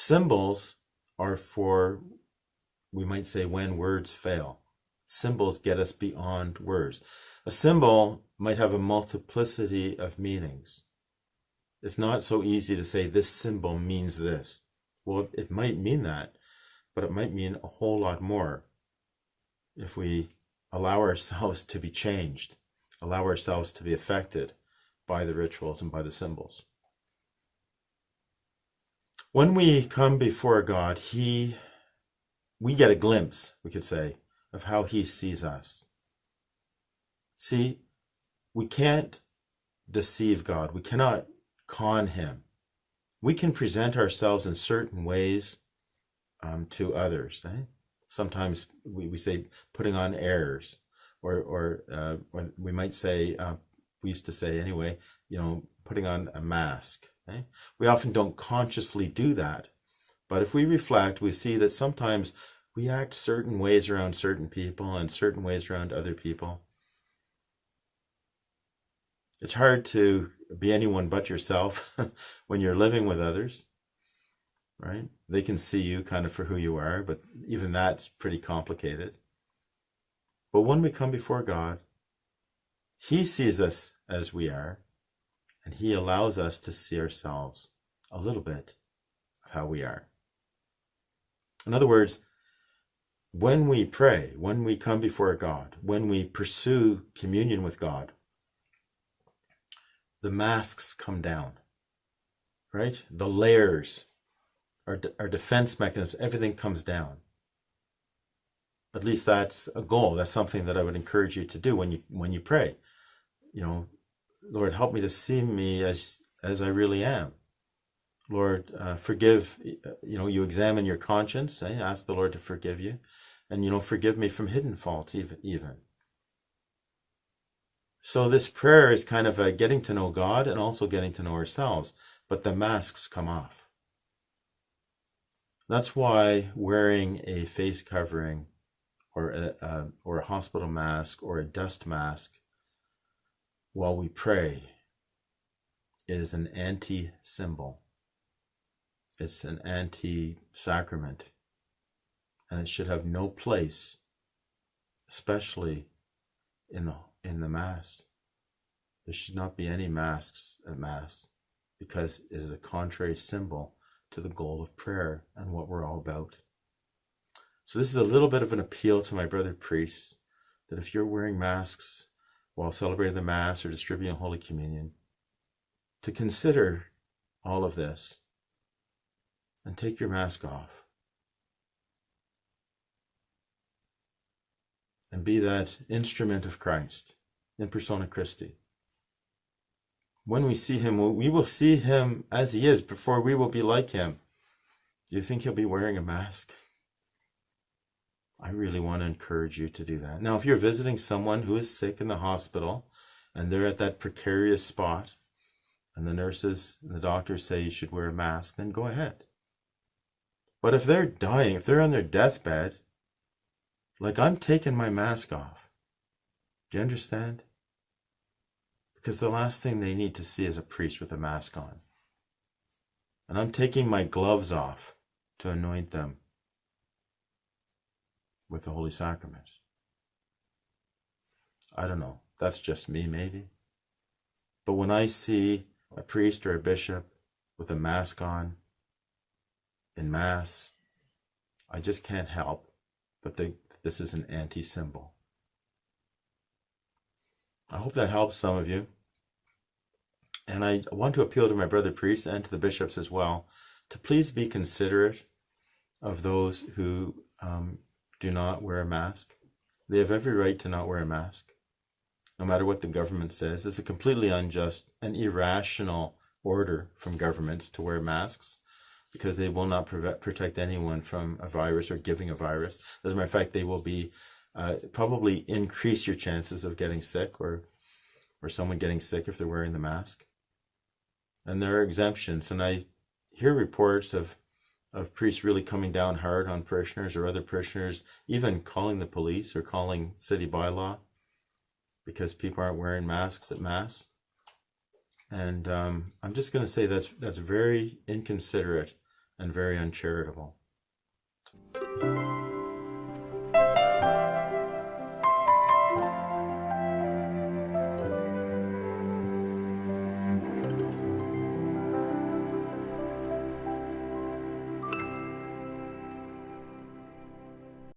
Symbols are for, we might say, when words fail. Symbols get us beyond words. A symbol might have a multiplicity of meanings. It's not so easy to say this symbol means this. Well, it might mean that, but it might mean a whole lot more if we allow ourselves to be changed, allow ourselves to be affected by the rituals and by the symbols. When we come before God, we get a glimpse, we could say, of how he sees us. See, we can't deceive God. We cannot con him. We can present ourselves in certain ways to others. Sometimes we say putting on airs, or we might say, we used to say anyway, putting on a mask. We often don't consciously do that. But if we reflect, we see that sometimes we act certain ways around certain people and certain ways around other people. It's hard to be anyone but yourself when you're living with others, right? They can see you kind of for who you are, but even that's pretty complicated. But when we come before God, he sees us as we are, and he allows us to see ourselves a little bit of how we are. In other words, when we pray, when we come before God, when we pursue communion with God, the masks come down, right? The layers, our defense mechanisms, everything comes down. At least that's a goal. That's something that I would encourage you to do when you pray. Lord, help me to see me as I really am. Lord, forgive, you examine your conscience, ask the Lord to forgive you, and, forgive me from hidden faults even. So this prayer is kind of a getting to know God and also getting to know ourselves, but the masks come off. That's why wearing a face covering or a hospital mask or a dust mask while we pray is an anti-symbol. It's an anti-sacrament, and it should have no place, especially in the Mass. There should not be any masks at Mass, because it is a contrary symbol to the goal of prayer and what we're all about. So this is a little bit of an appeal to my brother priests, that if you're wearing masks while celebrating the Mass or distributing Holy Communion, to consider all of this and take your mask off and be that instrument of Christ in persona Christi. When we see him, we will see him as he is before we will be like him. Do you think he'll be wearing a mask? I really want to encourage you to do that. Now, if you're visiting someone who is sick in the hospital and they're at that precarious spot and the nurses and the doctors say you should wear a mask, then go ahead. But if they're dying, if they're on their deathbed, I'm taking my mask off. Do you understand? Because the last thing they need to see is a priest with a mask on. And I'm taking my gloves off to anoint them with the Holy Sacrament. I don't know. That's just me, maybe. But when I see a priest or a bishop with a mask on in Mass, I just can't help but think that this is an anti-symbol. I hope that helps some of you. And I want to appeal to my brother priests and to the bishops as well to please be considerate of those who do not wear a mask. They have every right to not wear a mask, no matter what the government says. It's a completely unjust and irrational order from governments to wear masks, because they will not protect anyone from a virus or giving a virus. As a matter of fact, they will be probably increase your chances of getting sick or someone getting sick if they're wearing the mask. And there are exemptions, and I hear reports of priests really coming down hard on parishioners or other parishioners, even calling the police or calling city bylaw because people aren't wearing masks at Mass. And I'm just going to say that's very inconsiderate and very uncharitable.